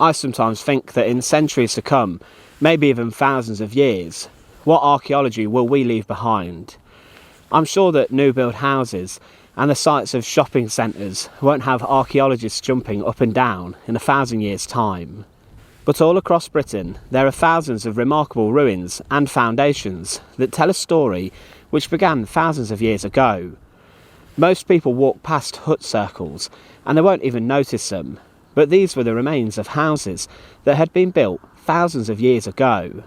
I sometimes think that in centuries to come, maybe even thousands of years, what archaeology will we leave behind? I'm sure that new build houses and the sites of shopping centres won't have archaeologists jumping up and down in 1,000 years' time. But all across Britain, there are thousands of remarkable ruins and foundations that tell a story which began thousands of years ago. Most people walk past hut circles and they won't even notice them, but these were the remains of houses that had been built thousands of years ago.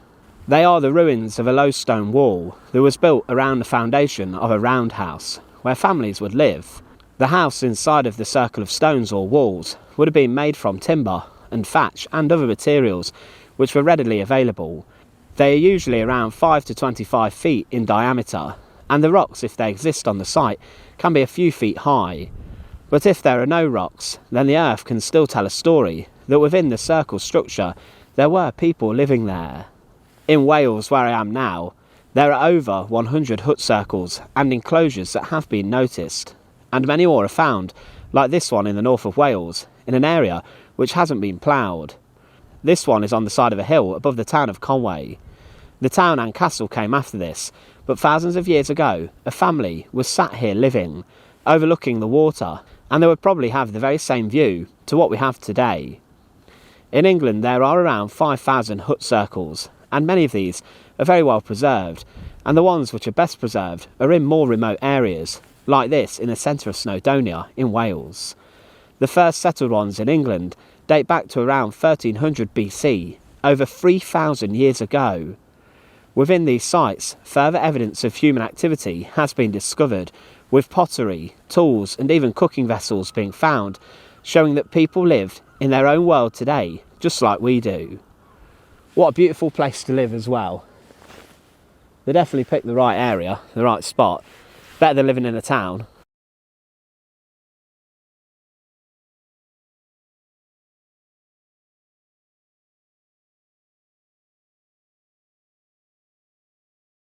They are the ruins of a low stone wall that was built around the foundation of a roundhouse, where families would live. The house inside of the circle of stones or walls would have been made from timber and thatch and other materials which were readily available. They are usually around 5 to 25 feet in diameter, and the rocks, if they exist on the site, can be a few feet high. But if there are no rocks, then the earth can still tell a story that within the circle structure there were people living there. In Wales, where I am now, there are over 100 hut circles and enclosures that have been noticed, and many more are found, like this one in the north of Wales, in an area which hasn't been ploughed. This one is on the side of a hill above the town of Conway. The town and castle came after this, but thousands of years ago, a family was sat here living, overlooking the water, and they would probably have the very same view to what we have today. In England, there are around 5,000 hut circles, and many of these are very well preserved, and the ones which are best preserved are in more remote areas, like this in the centre of Snowdonia in Wales. The first settled ones in England date back to around 1300 BC, over 3,000 years ago. Within these sites, further evidence of human activity has been discovered, with pottery, tools and even cooking vessels being found, showing that people lived in their own world today, just like we do. What a beautiful place to live as well. They definitely picked the right area, the right spot. Better than living in a town.